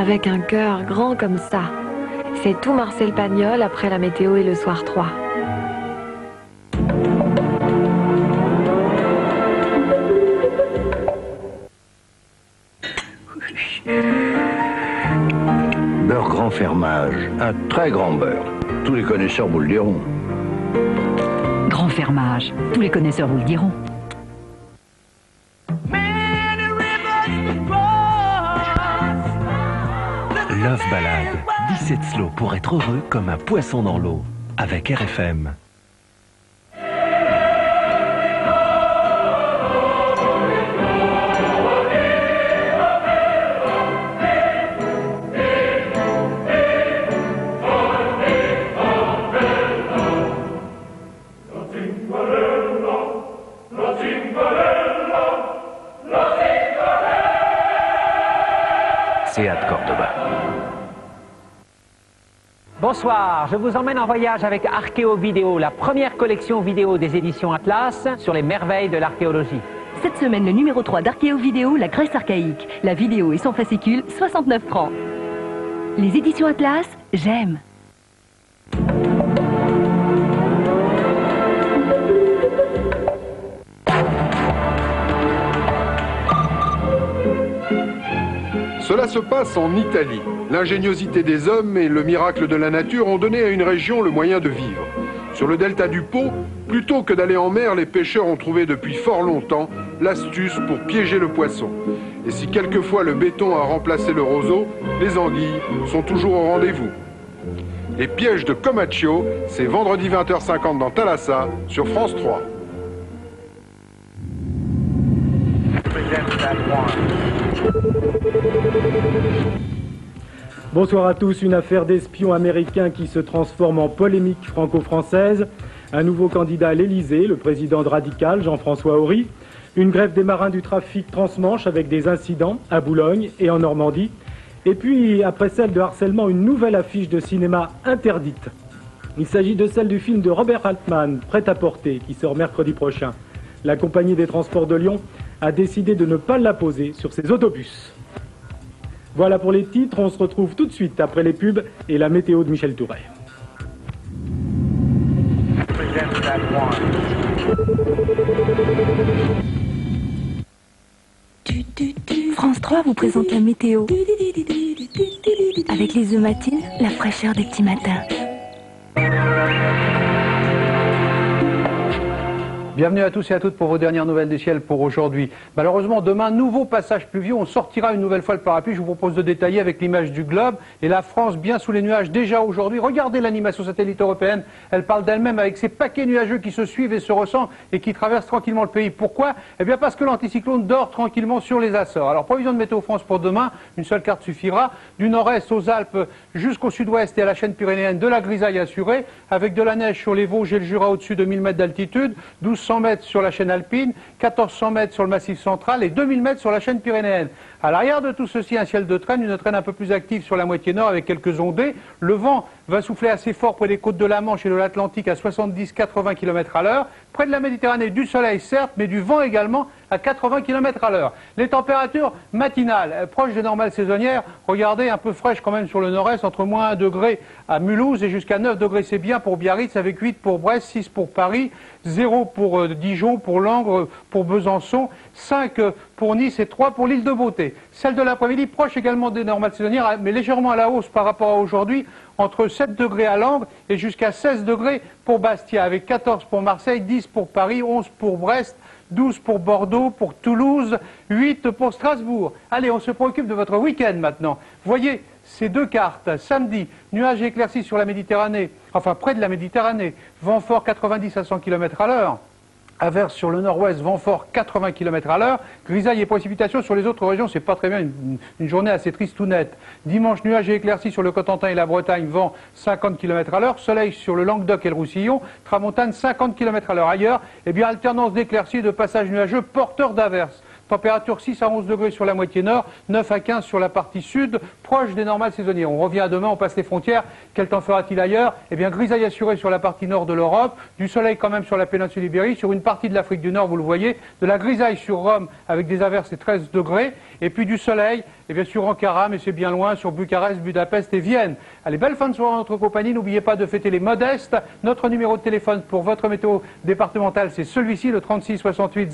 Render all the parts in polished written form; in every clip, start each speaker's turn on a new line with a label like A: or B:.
A: avec un cœur grand comme ça. C'est tout Marcel Pagnol après la météo et le soir 3.
B: Beurre grand fermage, un très grand beurre. Tous les connaisseurs vous le diront.
C: Grand fermage, tous les connaisseurs vous le diront.
D: Love Ballade, 17 slow pour être heureux comme un poisson dans l'eau, avec RFM.
B: Seat Cordoba.
E: Bonsoir, je vous emmène en voyage avec Archéo Vidéo, la première collection vidéo des éditions Atlas sur les merveilles de l'archéologie.
C: Cette semaine, le numéro 3 d'Archéo Vidéo, la Grèce archaïque. La vidéo et son fascicule, 69 francs. Les éditions Atlas, j'aime.
F: Cela se passe en Italie. L'ingéniosité des hommes et le miracle de la nature ont donné à une région le moyen de vivre. Sur le delta du Pô, plutôt que d'aller en mer, les pêcheurs ont trouvé depuis fort longtemps l'astuce pour piéger le poisson. Et si quelquefois le béton a remplacé le roseau, les anguilles sont toujours au rendez-vous. Les pièges de Comacchio, c'est vendredi 20h50 dans Thalassa, sur France 3.
G: Bonsoir à tous. Une affaire d'espions américains qui se transforme en polémique franco-française. Un nouveau candidat à l'Elysée, le président de Radical, Jean-François Horry. Une grève des marins du trafic transmanche avec des incidents à Boulogne et en Normandie. Et puis, après celle de harcèlement, une nouvelle affiche de cinéma interdite. Il s'agit de celle du film de Robert Altman, Prêt-à-porter, qui sort mercredi prochain. La compagnie des transports de Lyon a décidé de ne pas la poser sur ses autobus. Voilà pour les titres, on se retrouve tout de suite après les pubs et la météo de Michel Touret.
C: France 3 vous présente la météo. Avec les œufs matines, la fraîcheur des petits matins.
H: Bienvenue à tous et à toutes pour vos dernières nouvelles du ciel pour aujourd'hui. Malheureusement, demain, nouveau passage pluvieux. On sortira une nouvelle fois le parapluie. Je vous propose de détailler avec l'image du globe. Et la France, bien sous les nuages, déjà aujourd'hui. Regardez l'animation satellite européenne. Elle parle d'elle-même avec ces paquets nuageux qui se suivent et se ressemblent et qui traversent tranquillement le pays. Pourquoi? Eh bien parce que l'anticyclone dort tranquillement sur les Açores. Alors, prévision de Météo France pour demain, une seule carte suffira. Du nord-est aux Alpes jusqu'au sud-ouest et à la chaîne pyrénéenne, de la grisaille assurée, avec de la neige sur les Vosges et le Jura au-dessus de 1000 mètres d'altitude, 1200 mètres sur la chaîne alpine, 1400 mètres sur le massif central et 2000 mètres sur la chaîne pyrénéenne. À l'arrière de tout ceci, un ciel de traîne, une traîne un peu plus active sur la moitié nord avec quelques ondées. Le vent va souffler assez fort près des côtes de la Manche et de l'Atlantique à 70-80 km à l'heure. Près de la Méditerranée, du soleil certes, mais du vent également à 80 km à l'heure. Les températures matinales, proches des normales saisonnières, regardez, un peu fraîches quand même sur le nord-est, entre moins 1 degré à Mulhouse et jusqu'à 9 degrés, c'est bien pour Biarritz, avec 8 pour Brest, 6 pour Paris, 0 pour Dijon, pour Langres, pour Besançon, 5 pour Nice et 3 pour l'île de Beauté. Celle de l'après-midi, proche également des normales saisonnières, mais légèrement à la hausse par rapport à aujourd'hui, entre 7 degrés à Langres et jusqu'à 16 degrés pour Bastia, avec 14 pour Marseille, 10 pour Paris, 11 pour Brest, 12 pour Bordeaux, pour Toulouse, 8 pour Strasbourg. Allez, on se préoccupe de votre week-end maintenant. Voyez ces deux cartes. Samedi, nuages éclaircis sur la Méditerranée, enfin près de la Méditerranée, vent fort 90 à 100 km à l'heure. Averse sur le nord-ouest, vent fort 80 km à l'heure. Grisaille et précipitations sur les autres régions, c'est pas très bien, une journée assez triste ou nette. Dimanche, nuages et éclaircies sur le Cotentin et la Bretagne, vent 50 km à l'heure. Soleil sur le Languedoc et le Roussillon, tramontane 50 km à l'heure. Ailleurs, eh bien, alternance d'éclaircies et de passages nuageux porteurs d'averses. Température 6 à 11 degrés sur la moitié nord, 9 à 15 sur la partie sud, proche des normales saisonnières. On revient à demain, on passe les frontières. Quel temps fera-t-il ailleurs? Eh bien, grisaille assurée sur la partie nord de l'Europe, du soleil quand même sur la péninsule ibérique, sur une partie de l'Afrique du Nord, vous le voyez, de la grisaille sur Rome avec des averses et 13 degrés, et puis du soleil, eh bien, sur Ankara, mais c'est bien loin, sur Bucarest, Budapest et Vienne. Allez, belle fin de soirée en notre compagnie. N'oubliez pas de fêter les modestes. Notre numéro de téléphone pour votre météo départementale, c'est celui-ci, le 36 68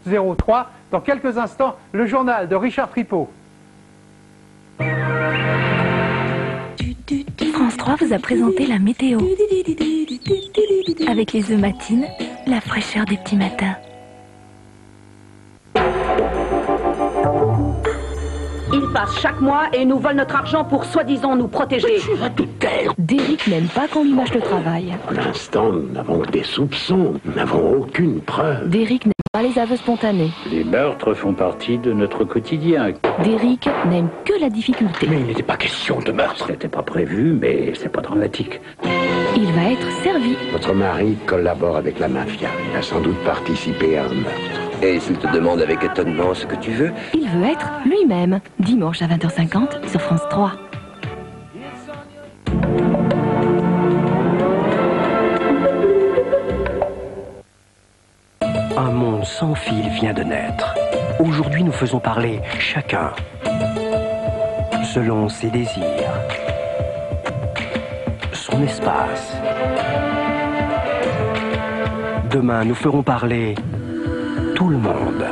H: 0003. Dans quelques instants, le journal de Richard Tripot.
I: France 3 vous a présenté la météo. Avec les œufs matines, la fraîcheur des petits matins.
J: Ils passent chaque mois et nous volent notre argent pour soi-disant nous protéger.
K: Tu vas tout taire.
A: Derrick n'aime pas qu'on lui mâche le travail.
K: Pour l'instant, nous n'avons que des soupçons. Nous n'avvons aucune preuve.
A: Derrick n'aime pas les aveux spontanés.
L: Les meurtres font partie de notre quotidien.
A: Derrick n'aime que la difficulté.
K: Mais il n'était pas question de meurtre.
L: Ce n'était pas prévu, mais c'est pas dramatique.
A: Il va être servi.
K: Votre mari collabore avec la mafia. Il a sans doute participé à un meurtre.
M: Et s'il te demande avec étonnement ce que tu veux?
A: Il veut être lui-même. Dimanche à 20h50 sur France 3.
N: Un monde sans fil vient de naître. Aujourd'hui, nous faisons parler chacun selon ses désirs, son espace. Demain, nous ferons parler tout le monde,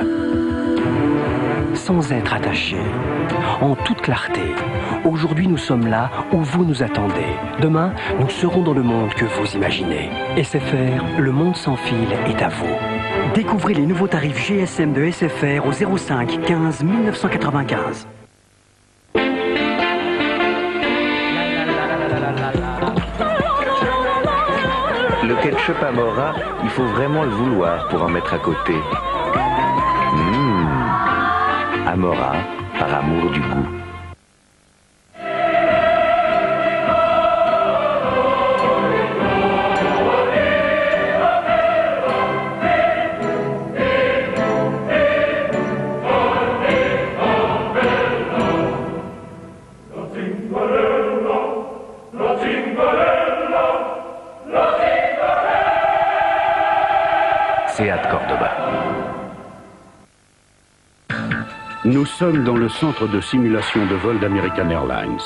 N: sans être attaché, en toute clarté. Aujourd'hui, nous sommes là où vous nous attendez. Demain, nous serons dans le monde que vous imaginez. SFR, le monde sans fil est à vous. Découvrez les nouveaux tarifs GSM de SFR au 05 15 1995.
B: Le ketchup Amora, il faut vraiment le vouloir pour en mettre à côté. Amora, par amour du goût. Seat Cordoba.
L: Nous sommes dans le centre de simulation de vol d'American Airlines.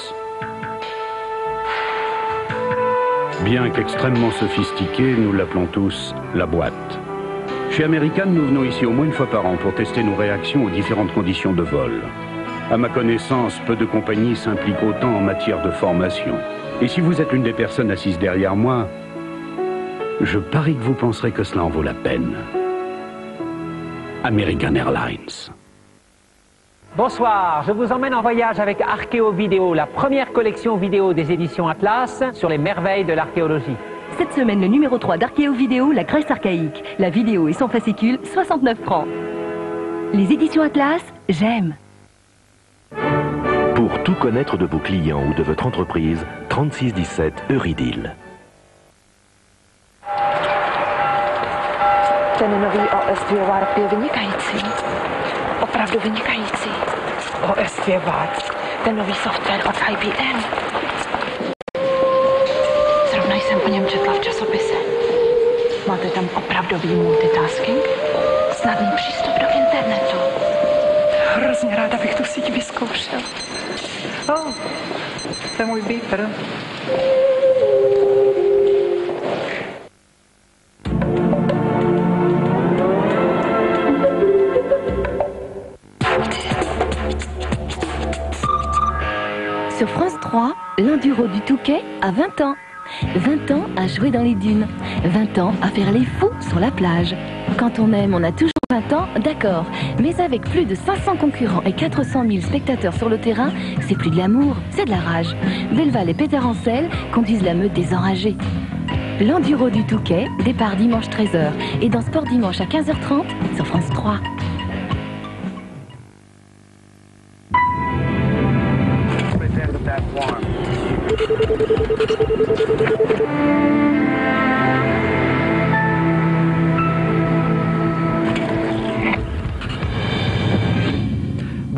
L: Bien qu'extrêmement sophistiqué, nous l'appelons tous la boîte. Chez American, nous venons ici au moins une fois par an pour tester nos réactions aux différentes conditions de vol. À ma connaissance, peu de compagnies s'impliquent autant en matière de formation. Et si vous êtes l'une des personnes assises derrière moi, je parie que vous penserez que cela en vaut la peine. American Airlines.
E: Bonsoir, je vous emmène en voyage avec Archéo Vidéo, la première collection vidéo des éditions Atlas sur les merveilles de l'archéologie.
C: Cette semaine, le numéro 3 d'Archéo Vidéo, la Grèce archaïque. La vidéo et son fascicule, 69 francs. Les éditions Atlas, j'aime.
D: Pour tout connaître de vos clients ou de votre entreprise, 3617 Eurydeal.
A: Ten nový OS2 warp je vynikající. Opravdu vynikající. OS2 warp. Ten nový software od IBM. Zrovna jsem o něm četla v časopise. Máte tam opravdový multitasking? Snadný přístup do internetu. Hrozně ráda bych tu síť vyzkoušel. To je můj beeper.
I: Sur France 3, l'enduro du Touquet a 20 ans. 20 ans à jouer dans les dunes. 20 ans à faire les fous sur la plage. Quand on aime, on a toujours 20 ans, d'accord. Mais avec plus de 500 concurrents et 400 000 spectateurs sur le terrain, c'est plus de l'amour, c'est de la rage. Belval et Peter Ancel conduisent la meute des enragés. L'enduro du Touquet, départ dimanche 13h. Et dans Sport Dimanche à 15h30 sur France 3.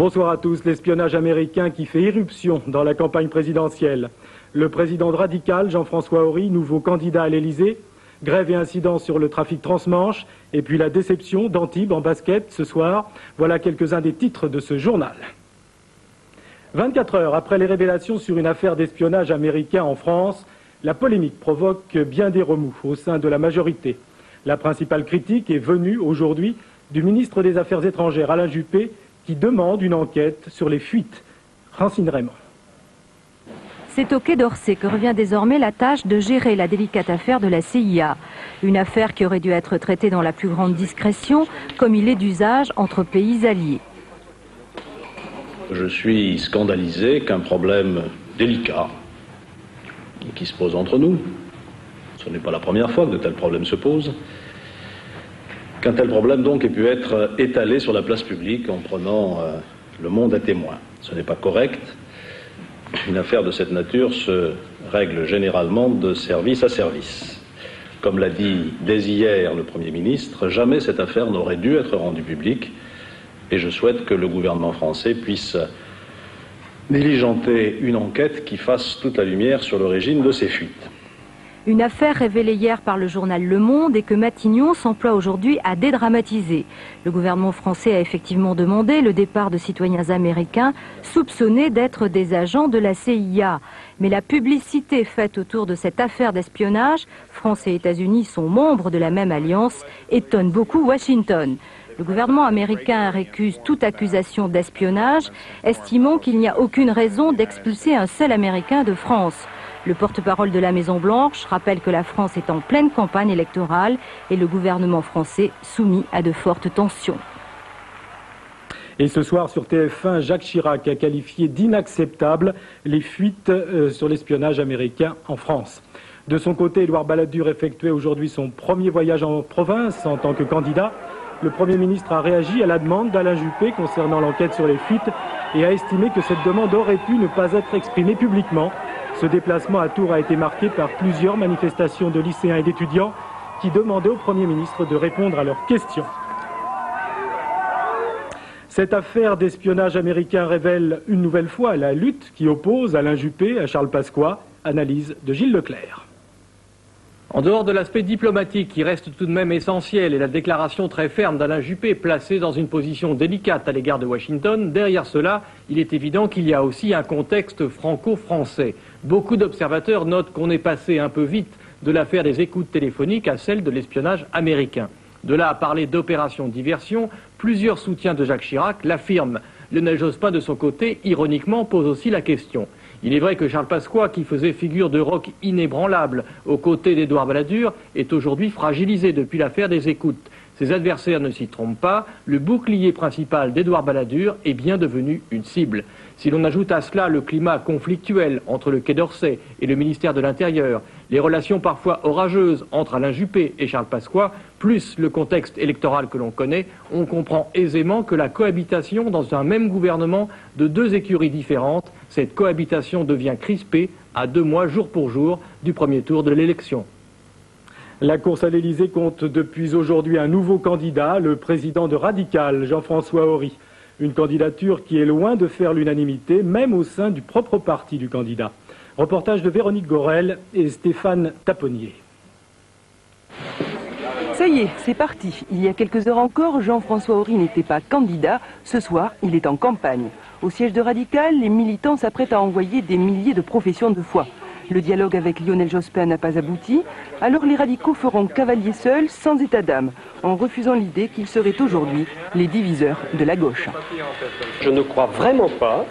G: Bonsoir à tous. L'espionnage américain qui fait irruption dans la campagne présidentielle. Le président radical, Jean-François Aury, nouveau candidat à l'Élysée. Grève et incidents sur le trafic transmanche. Et puis la déception d'Antibes en basket ce soir. Voilà quelques-uns des titres de ce journal. 24 heures après les révélations sur une affaire d'espionnage américain en France, la polémique provoque bien des remous au sein de la majorité. La principale critique est venue aujourd'hui du ministre des Affaires étrangères, Alain Juppé, qui demande une enquête sur les fuites. Francine Raymond.
O: C'est au Quai d'Orsay que revient désormais la tâche de gérer la délicate affaire de la CIA. Une affaire qui aurait dû être traitée dans la plus grande discrétion, comme il est d'usage entre pays alliés.
P: Je suis scandalisé qu'un problème délicat qui se pose entre nous, ce n'est pas la première fois que de tels problèmes se posent, qu'un tel problème donc ait pu être étalé sur la place publique en prenant le monde à témoin. Ce n'est pas correct. Une affaire de cette nature se règle généralement de service à service. Comme l'a dit dès hier le Premier ministre, jamais cette affaire n'aurait dû être rendue publique et je souhaite que le gouvernement français puisse diligenter une enquête qui fasse toute la lumière sur l'origine de ces fuites.
O: Une affaire révélée hier par le journal Le Monde et que Matignon s'emploie aujourd'hui à dédramatiser. Le gouvernement français a effectivement demandé le départ de citoyens américains soupçonnés d'être des agents de la CIA. Mais la publicité faite autour de cette affaire d'espionnage, France et États-Unis sont membres de la même alliance, étonne beaucoup Washington. Le gouvernement américain récuse toute accusation d'espionnage, estimant qu'il n'y a aucune raison d'expulser un seul Américain de France. Le porte-parole de la Maison-Blanche rappelle que la France est en pleine campagne électorale et le gouvernement français soumis à de fortes tensions.
G: Et ce soir sur TF1, Jacques Chirac a qualifié d'inacceptables les fuites sur l'espionnage américain en France. De son côté, Édouard Balladur effectuait aujourd'hui son premier voyage en province en tant que candidat. Le Premier ministre a réagi à la demande d'Alain Juppé concernant l'enquête sur les fuites et a estimé que cette demande aurait pu ne pas être exprimée publiquement. Ce déplacement à Tours a été marqué par plusieurs manifestations de lycéens et d'étudiants qui demandaient au Premier ministre de répondre à leurs questions. Cette affaire d'espionnage américain révèle une nouvelle fois la lutte qui oppose Alain Juppé à Charles Pasqua. Analyse de Gilles Leclerc.
Q: En dehors de l'aspect diplomatique qui reste tout de même essentiel et la déclaration très ferme d'Alain Juppé placée dans une position délicate à l'égard de Washington, derrière cela, il est évident qu'il y a aussi un contexte franco-français. Beaucoup d'observateurs notent qu'on est passé un peu vite de l'affaire des écoutes téléphoniques à celle de l'espionnage américain. De là à parler d'opération diversion, plusieurs soutiens de Jacques Chirac l'affirment. Lionel Jospin, de son côté, ironiquement, pose aussi la question. Il est vrai que Charles Pasqua, qui faisait figure de roc inébranlable aux côtés d'Édouard Balladur, est aujourd'hui fragilisé depuis l'affaire des écoutes. Ses adversaires ne s'y trompent pas, le bouclier principal d'Édouard Balladur est bien devenu une cible. Si l'on ajoute à cela le climat conflictuel entre le Quai d'Orsay et le ministère de l'Intérieur, les relations parfois orageuses entre Alain Juppé et Charles Pasqua, plus le contexte électoral que l'on connaît, on comprend aisément que la cohabitation dans un même gouvernement de deux écuries différentes, cette cohabitation devient crispée à 2 mois jour pour jour du premier tour de l'élection.
G: La course à l'Élysée compte depuis aujourd'hui un nouveau candidat, le président de Radical, Jean-François Aury. Une candidature qui est loin de faire l'unanimité, même au sein du propre parti du candidat. Reportage de Véronique Gorel et Stéphane Taponnier.
R: Ça y est, c'est parti. Il y a quelques heures encore, Jean-François Aury n'était pas candidat. Ce soir, il est en campagne. Au siège de Radical, les militants s'apprêtent à envoyer des milliers de professions de foi. Le dialogue avec Lionel Jospin n'a pas abouti, alors les radicaux feront cavalier seul, sans état d'âme, en refusant l'idée qu'ils seraient aujourd'hui les diviseurs de la gauche.
S: Je ne crois vraiment pas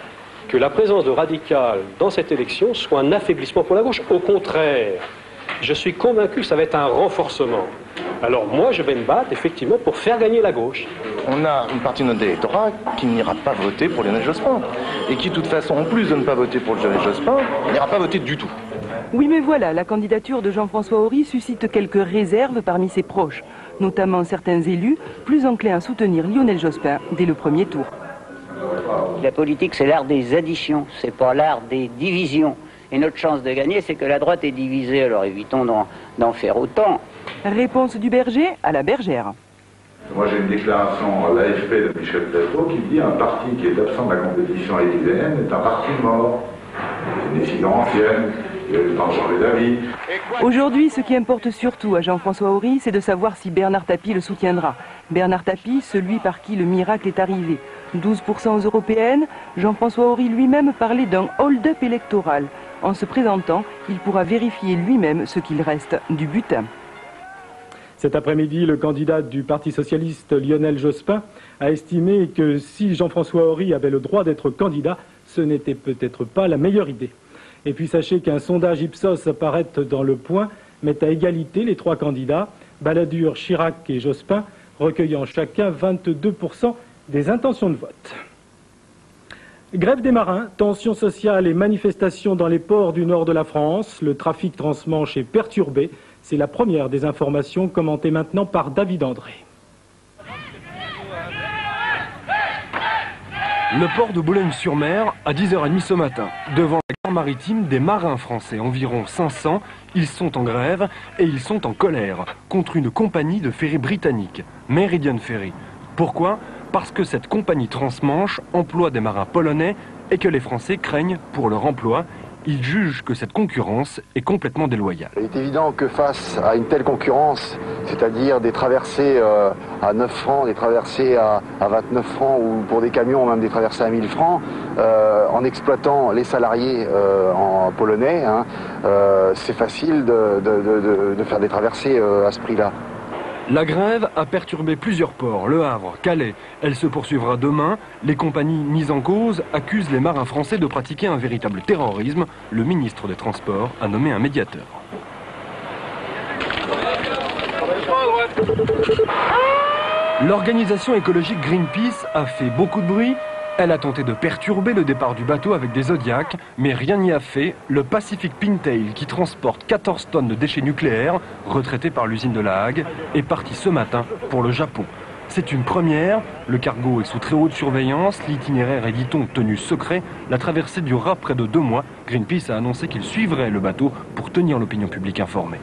S: que la présence de Radical dans cette élection soit un affaiblissement pour la gauche. Au contraire, je suis convaincu que ça va être un renforcement. Alors moi, je vais me battre effectivement pour faire gagner la gauche.
T: On a une partie de notre électorat qui n'ira pas voter pour Lionel Jospin. Et qui, de toute façon, en plus de ne pas voter pour Lionel Jospin, n'ira pas voter du tout.
R: Oui, mais voilà, la candidature de Jean-François Aury suscite quelques réserves parmi ses proches, notamment certains élus plus enclins à soutenir Lionel Jospin dès le premier tour.
U: La politique, c'est l'art des additions, c'est pas l'art des divisions. Et notre chance de gagner, c'est que la droite est divisée, alors évitons d'en faire autant.
R: Réponse du berger à la bergère.
F: Moi, j'ai une déclaration à l'AFP de Michel Platteau qui dit un parti qui est absent de la compétition élyséenne est un parti mort. C'est une décision ancienne, il a eu le temps de changer d'avis.
R: Aujourd'hui, ce qui importe surtout à Jean-François Aury, c'est de savoir si Bernard Tapie le soutiendra. Bernard Tapie, celui par qui le miracle est arrivé. 12% aux européennes, Jean-François Aury lui-même parlait d'un hold-up électoral. En se présentant, il pourra vérifier lui-même ce qu'il reste du butin.
G: Cet après-midi, le candidat du Parti socialiste Lionel Jospin a estimé que si Jean-François Aury avait le droit d'être candidat, ce n'était peut-être pas la meilleure idée. Et puis sachez qu'un sondage Ipsos apparaît dans Le Point met à égalité les trois candidats, Balladur, Chirac et Jospin, recueillant chacun 22% des intentions de vote. Grève des marins, tensions sociales et manifestations dans les ports du nord de la France. Le trafic transmanche est perturbé. C'est la première des informations commentées maintenant par David André.
V: Le port de Boulogne-sur-Mer, à 10h30 ce matin, devant la gare maritime, des marins français, environ 500, ils sont en grève et ils sont en colère contre une compagnie de ferry britannique, Meridian Ferry. Pourquoi ? Parce que cette compagnie transmanche emploie des marins polonais et que les Français craignent pour leur emploi. Ils jugent que cette concurrence est complètement déloyale.
W: Il est évident que face à une telle concurrence, c'est-à-dire des traversées à 9 francs, des traversées à 29 francs ou pour des camions même des traversées à 1000 francs, en exploitant les salariés en polonais, hein, c'est facile de faire des traversées à ce prix-là.
V: La grève a perturbé plusieurs ports, Le Havre, Calais. Elle se poursuivra demain. Les compagnies mises en cause accusent les marins français de pratiquer un véritable terrorisme. Le ministre des Transports a nommé un médiateur. L'organisation écologique Greenpeace a fait beaucoup de bruit. Elle a tenté de perturber le départ du bateau avec des Zodiacs, mais rien n'y a fait. Le Pacific Pintail, qui transporte 14 tonnes de déchets nucléaires, retraités par l'usine de La Hague, est parti ce matin pour le Japon. C'est une première, le cargo est sous très haute surveillance, l'itinéraire est dit-on tenu secret, la traversée durera près de 2 mois. Greenpeace a annoncé qu'il suivrait le bateau pour tenir l'opinion publique informée.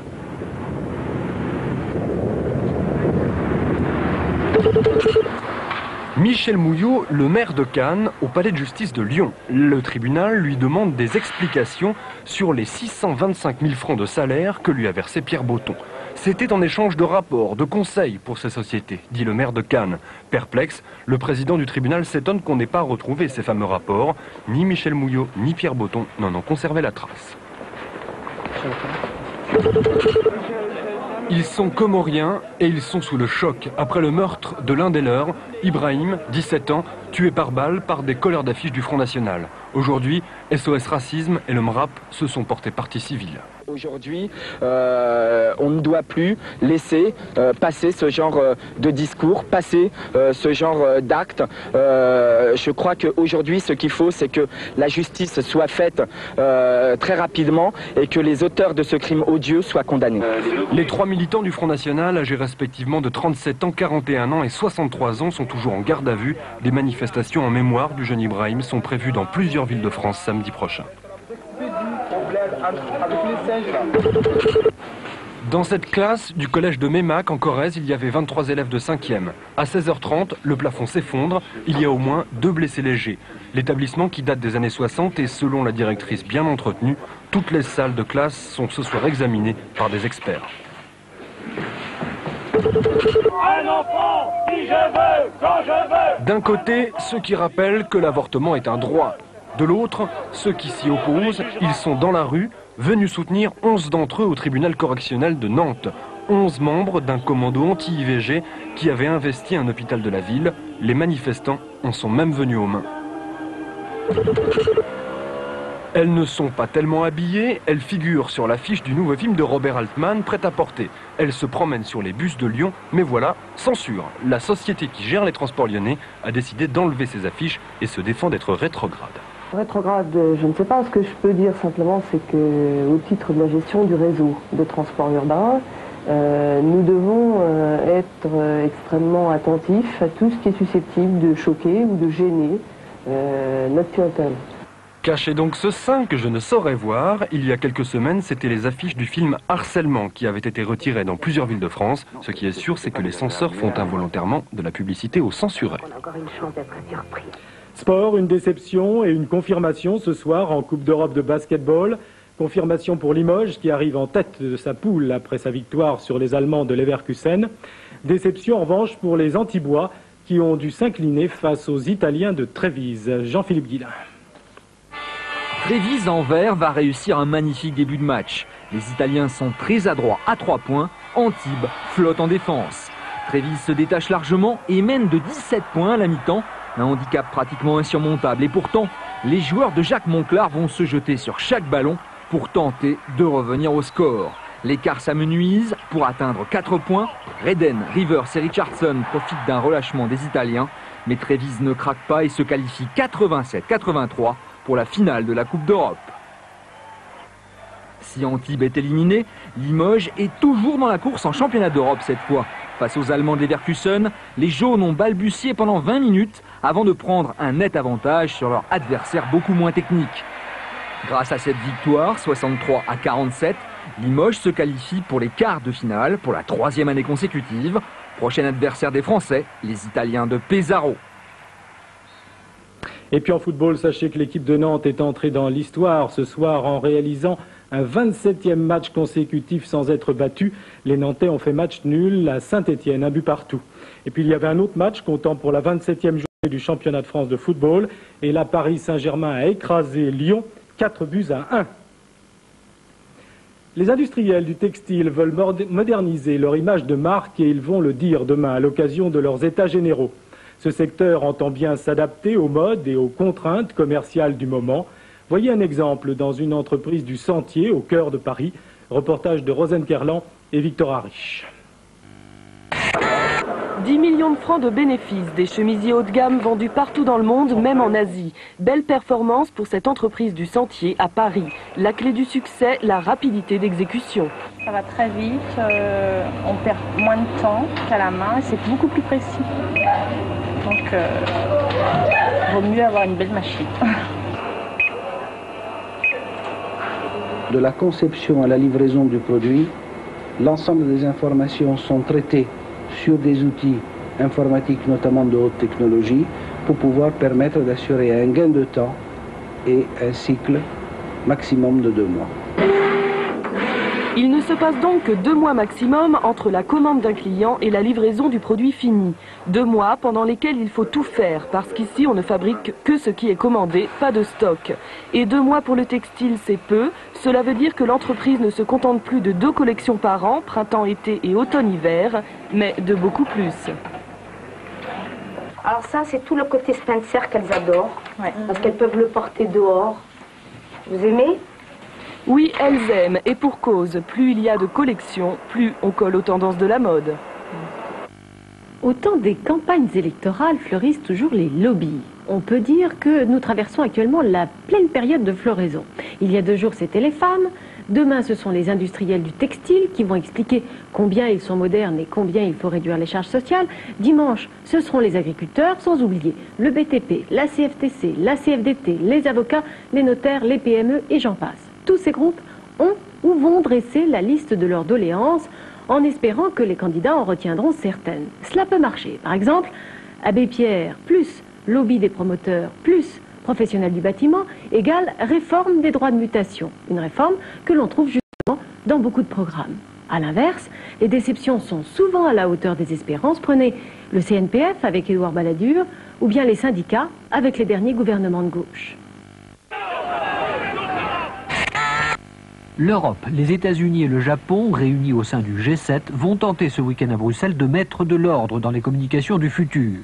V: Michel Mouillot, le maire de Cannes, au palais de justice de Lyon. Le tribunal lui demande des explications sur les 625 000 francs de salaire que lui a versé Pierre Botton. C'était en échange de rapports, de conseils pour ces sociétés, dit le maire de Cannes. Perplexe, le président du tribunal s'étonne qu'on n'ait pas retrouvé ces fameux rapports. Ni Michel Mouillot, ni Pierre Botton n'en ont conservé la trace. Ils sont comoriens et ils sont sous le choc après le meurtre de l'un des leurs, Ibrahim, 17 ans, tué par balle par des colleurs d'affiches du Front National. Aujourd'hui, SOS Racisme et le MRAP se sont portés partie civile.
X: Aujourd'hui, on ne doit plus laisser passer ce genre de discours, passer ce genre d'actes. Je crois qu'aujourd'hui, ce qu'il faut, c'est que la justice soit faite très rapidement et que les auteurs de ce crime odieux soient condamnés.
V: Les 3 militants du Front National, âgés respectivement de 37 ans, 41 ans et 63 ans, sont toujours en garde à vue. Des manifestations en mémoire du jeune Ibrahim sont prévues dans plusieurs villes de France samedi prochain. Dans cette classe du collège de Mémac en Corrèze, il y avait 23 élèves de 5e. À 16h30, le plafond s'effondre, il y a au moins 2 blessés légers. L'établissement, qui date des années 60, est selon la directrice bien entretenu. Toutes les salles de classe sont ce soir examinées par des experts.
Y: Un enfant, si je veux, quand je veux.
V: D'un côté, ceux qui rappellent que l'avortement est un droit. De l'autre, ceux qui s'y opposent, ils sont dans la rue, venus soutenir 11 d'entre eux au tribunal correctionnel de Nantes. 11 membres d'un commando anti-IVG qui avait investi un hôpital de la ville. Les manifestants en sont même venus aux mains. Elles ne sont pas tellement habillées, elles figurent sur l'affiche du nouveau film de Robert Altman, Prêt-à-porter. Elles se promènent sur les bus de Lyon, mais voilà, censure. La société qui gère les transports lyonnais a décidé d'enlever ces affiches et se défend d'être rétrograde.
Z: Rétrograde, je ne sais pas. Ce que je peux dire simplement, c'est qu'au titre de la gestion du réseau de transport urbain, nous devons être extrêmement attentifs à tout ce qui est susceptible de choquer ou de gêner notre clientèle.
V: Cachez donc ce sein que je ne saurais voir. Il y a quelques semaines, c'était les affiches du film Harcèlement qui avaient été retirées dans plusieurs villes de France. Ce qui est sûr, c'est que les censeurs font involontairement de la publicité aux censurés.
Z: On a encore une chance d'être surpris.
G: Sport, une déception et une confirmation ce soir en Coupe d'Europe de basketball. Confirmation pour Limoges qui arrive en tête de sa poule après sa victoire sur les Allemands de Leverkusen. Déception en revanche pour les Antibois qui ont dû s'incliner face aux Italiens de Trévise. Jean-Philippe Guillain.
B: Trévise en vert va réussir un magnifique début de match. Les Italiens sont très adroits à 3 points. Antibes flotte en défense. Trévise se détache largement et mène de 17 points à la mi-temps. Un handicap pratiquement insurmontable. Et pourtant, les joueurs de Jacques Monclar vont se jeter sur chaque ballon pour tenter de revenir au score. L'écart s'amenuise pour atteindre 4 points. Reden, Rivers et Richardson profitent d'un relâchement des Italiens. Mais Trévise ne craque pas et se qualifie 87-83 pour la finale de la Coupe d'Europe. Si Antibes est éliminé, Limoges est toujours dans la course en championnat d'Europe cette fois. Face aux Allemands de Leverkusen, les jaunes ont balbutié pendant 20 minutes avant de prendre un net avantage sur leur adversaire beaucoup moins technique. Grâce à cette victoire, 63-47, Limoges se qualifie pour les quarts de finale pour la 3e année consécutive. Prochain adversaire des Français, les Italiens de Pesaro.
G: Et puis en football, sachez que l'équipe de Nantes est entrée dans l'histoire ce soir en réalisant un 27e match consécutif sans être battu. Les Nantais ont fait match nul à Saint-Etienne, un but partout. Et puis il y avait un autre match comptant pour la 27e journée du championnat de France de football. Et là, Paris Saint-Germain a écrasé Lyon, 4 buts à 1. Les industriels du textile veulent moderniser leur image de marque et ils vont le dire demain à l'occasion de leurs états généraux. Ce secteur entend bien s'adapter aux modes et aux contraintes commerciales du moment. Voyez un exemple dans une entreprise du Sentier, au cœur de Paris. Reportage de Rosenkerlan et Victor Harich.
Z: 10 millions de francs de bénéfices, des chemisiers haut de gamme vendus partout dans le monde, même en Asie. Belle performance pour cette entreprise du Sentier à Paris. La clé du succès, la rapidité d'exécution.
H: Ça va très vite, on perd moins de temps qu'à la main et c'est beaucoup plus précis. Donc, vaut mieux avoir une belle machine.
J: De la conception à la livraison du produit, l'ensemble des informations sont traitées sur des outils informatiques, notamment de haute technologie, pour pouvoir permettre d'assurer un gain de temps et un cycle maximum de 2 mois.
Z: Il ne se passe donc que 2 mois maximum entre la commande d'un client et la livraison du produit fini. 2 mois pendant lesquels il faut tout faire, parce qu'ici on ne fabrique que ce qui est commandé, pas de stock. Et 2 mois pour le textile, c'est peu. Cela veut dire que l'entreprise ne se contente plus de 2 collections par an, printemps-été et automne-hiver, mais de beaucoup plus.
K: Alors ça, c'est tout le côté Spencer qu'elles adorent, parce qu'elles peuvent le porter dehors. Vous aimez ?
Z: Oui, elles aiment, et pour cause. Plus il y a de collections, plus on colle aux tendances de la mode.
M: Au temps des campagnes électorales fleurissent toujours les lobbies. On peut dire que nous traversons actuellement la pleine période de floraison. Il y a 2 jours, c'était les femmes. Demain, ce sont les industriels du textile qui vont expliquer combien ils sont modernes et combien il faut réduire les charges sociales. Dimanche, ce seront les agriculteurs, sans oublier le BTP, la CFTC, la CFDT, les avocats, les notaires, les PME et j'en passe. Tous ces groupes ont ou vont dresser la liste de leurs doléances en espérant que les candidats en retiendront certaines. Cela peut marcher. Par exemple, Abbé Pierre plus lobby des promoteurs plus professionnels du bâtiment égale réforme des droits de mutation. Une réforme que l'on trouve justement dans beaucoup de programmes. A l'inverse, les déceptions sont souvent à la hauteur des espérances. Prenez le CNPF avec Édouard Balladur ou bien les syndicats avec les derniers gouvernements de gauche.
N: L'Europe, les États-Unis et le Japon, réunis au sein du G7, vont tenter ce week-end à Bruxelles de mettre de l'ordre dans les communications du futur.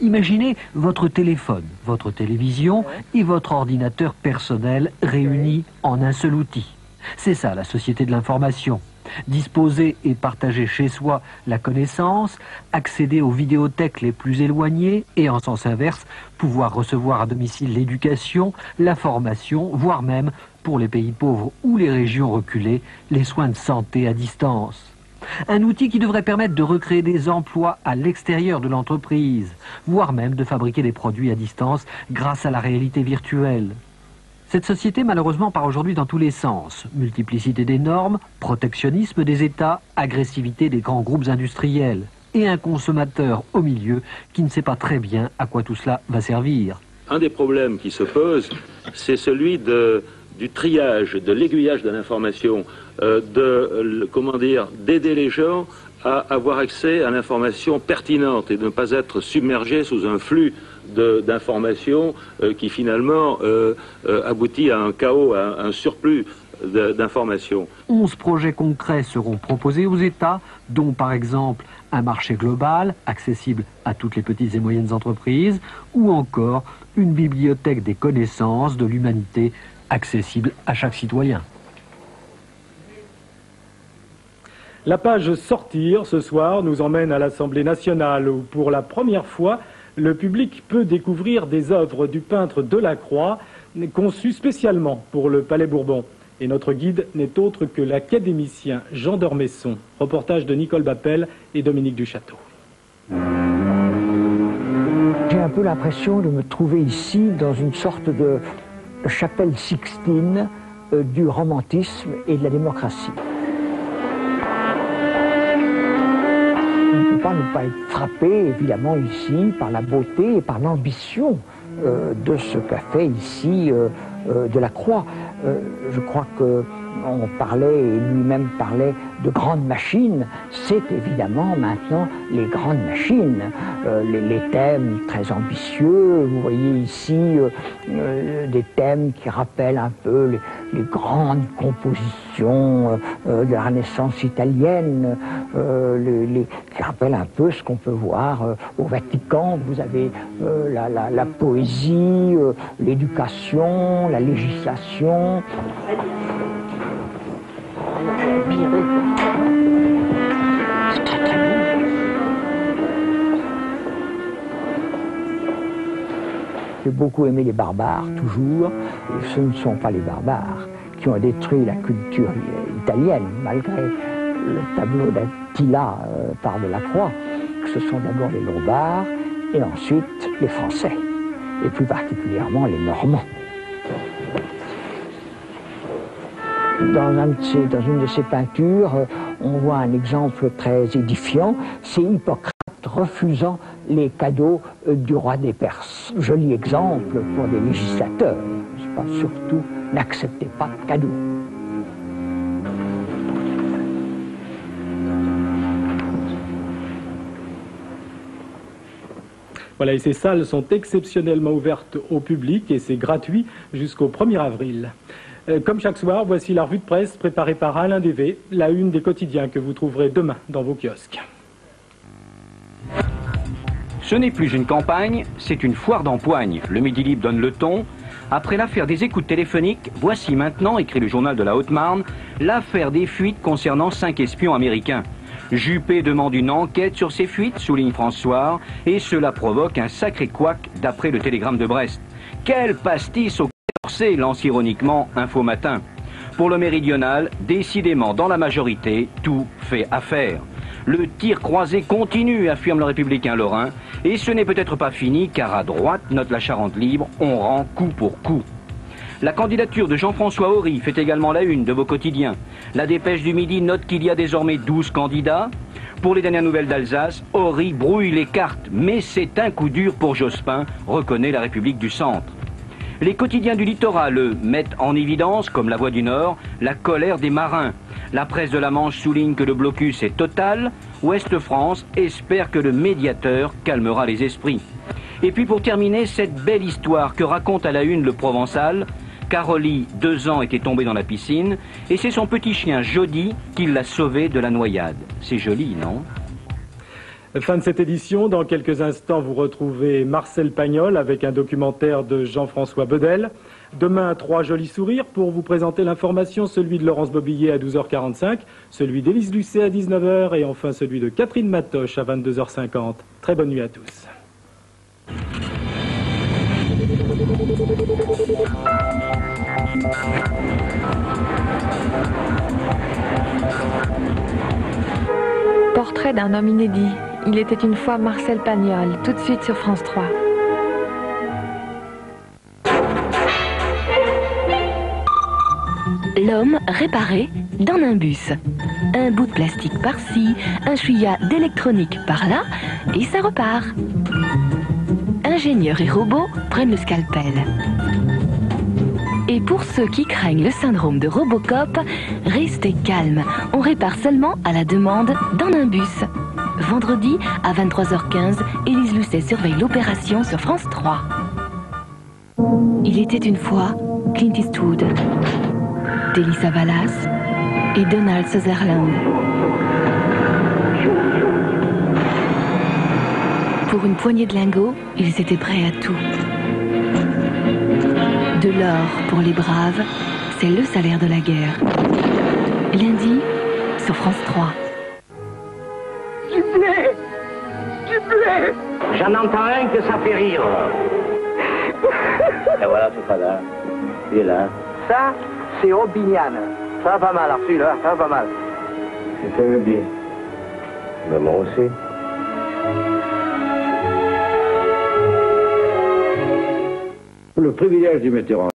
N: Imaginez votre téléphone, votre télévision et votre ordinateur personnel réunis en un seul outil. C'est ça la société de l'information. Disposer et partager chez soi la connaissance, accéder aux vidéothèques les plus éloignées et en sens inverse, pouvoir recevoir à domicile l'éducation, la formation, voire même, pour les pays pauvres ou les régions reculées, les soins de santé à distance. Un outil qui devrait permettre de recréer des emplois à l'extérieur de l'entreprise, voire même de fabriquer des produits à distance grâce à la réalité virtuelle. Cette société, malheureusement, part aujourd'hui dans tous les sens. Multiplicité des normes, protectionnisme des États, agressivité des grands groupes industriels. Et un consommateur au milieu qui ne sait pas très bien à quoi tout cela va servir.
A: Un des problèmes qui se posent, c'est celui du triage, de l'aiguillage de l'information, d'aider les gens à avoir accès à l'information pertinente et de ne pas être submergés sous un flux d'informations qui finalement aboutit à un chaos, à un surplus d'informations.
N: 11 projets concrets seront proposés aux États, dont par exemple un marché global, accessible à toutes les petites et moyennes entreprises, ou encore une bibliothèque des connaissances de l'humanité, accessible à chaque citoyen.
G: La page Sortir, ce soir, nous emmène à l'Assemblée nationale, où pour la première fois, le public peut découvrir des œuvres du peintre Delacroix, conçues spécialement pour le Palais Bourbon. Et notre guide n'est autre que l'académicien Jean d'Ormesson. Reportage de Nicole Bappel et Dominique Duchâteau.
C: J'ai un peu l'impression de me trouver ici dans une sorte de chapelle sixtine du romantisme et de la démocratie. On ne peut pas ne pas être frappé, évidemment, ici, par la beauté et par l'ambition de ce qu'a fait ici Delacroix. Je crois qu'on parlait, et lui-même parlait, de grandes machines. C'est évidemment maintenant les grandes machines. Les thèmes très ambitieux, vous voyez ici des thèmes qui rappellent un peu les grandes compositions de la Renaissance italienne, qui rappellent un peu ce qu'on peut voir au Vatican. Vous avez la poésie, l'éducation, la législation. C'est très très beau. J'ai beaucoup aimé les barbares, toujours, et ce ne sont pas les barbares qui ont détruit la culture italienne, malgré le tableau d'Attila par Delacroix, que ce sont d'abord les Lombards, et ensuite les Français, et plus particulièrement les Normands. Dans une de ses peintures, on voit un exemple très édifiant, c'est Hippocrate refusant les cadeaux du roi des Perses. Joli exemple pour des législateurs, n'est-ce pas? Surtout, n'acceptez pas de cadeaux.
G: Voilà, et ces salles sont exceptionnellement ouvertes au public et c'est gratuit jusqu'au 1er avril. Comme chaque soir, voici la revue de presse préparée par Alain Dévé, la une des quotidiens que vous trouverez demain dans vos kiosques.
D: Ce n'est plus une campagne, c'est une foire d'empoigne. Le Midi Libre donne le ton. Après l'affaire des écoutes téléphoniques, voici maintenant, écrit le journal de la Haute-Marne, l'affaire des fuites concernant 5 espions américains. Juppé demande une enquête sur ces fuites, souligne François, et cela provoque un sacré couac d'après le télégramme de Brest. Quel pastis au Quai lance ironiquement Info Matin. Pour le Méridional, décidément dans la majorité, tout fait affaire. Le tir croisé continue, affirme le républicain Lorrain, et ce n'est peut-être pas fini, car à droite, note la Charente Libre, on rend coup pour coup. La candidature de Jean-François Horry fait également la une de vos quotidiens. La Dépêche du Midi note qu'il y a désormais 12 candidats. Pour les dernières nouvelles d'Alsace, Horry brouille les cartes, mais c'est un coup dur pour Jospin, reconnaît la République du Centre. Les quotidiens du littoral, eux, mettent en évidence, comme la Voix du Nord, la colère des marins. La presse de la Manche souligne que le blocus est total. Ouest France espère que le médiateur calmera les esprits. Et puis pour terminer, cette belle histoire que raconte à la une le Provençal. Caroli, 2 ans, était tombée dans la piscine et c'est son petit chien Jody qui l'a sauvé de la noyade. C'est joli, non ?
G: Fin de cette édition. Dans quelques instants, vous retrouvez Marcel Pagnol avec un documentaire de Jean-François Bedel. Demain, 3 jolis sourires pour vous présenter l'information, celui de Laurence Bobillet à 12h45, celui d'Élise Lucet à 19h et enfin celui de Catherine Matoche à 22h50. Très bonne nuit à tous.
E: Portrait d'un homme inédit. Il était une fois Marcel Pagnol, tout de suite sur France 3.
I: L'homme réparé dans un bus. Un bout de plastique par-ci, un chouïa d'électronique par-là, et ça repart. Ingénieurs et robots prennent le scalpel. Et pour ceux qui craignent le syndrome de Robocop, restez calmes. On répare seulement à la demande dans un bus. Vendredi à 23h15, Élise Lucet surveille l'opération sur France 3. Il était une fois Clint Eastwood, Telly Savalas et Donald Sutherland. Pour une poignée de lingots, ils étaient prêts à tout. De l'or pour les braves, c'est le salaire de la guerre. Lundi, sur France 3.
Y: Du blé! Du blé!
U: J'en entends un que ça fait rire. Et voilà, tout là. Il est là.
L: Ça, c'est Aubignan. Ça va pas mal, celui-là, ça va pas mal.
U: C'était bien. Mais moi aussi. Le privilège du metteur en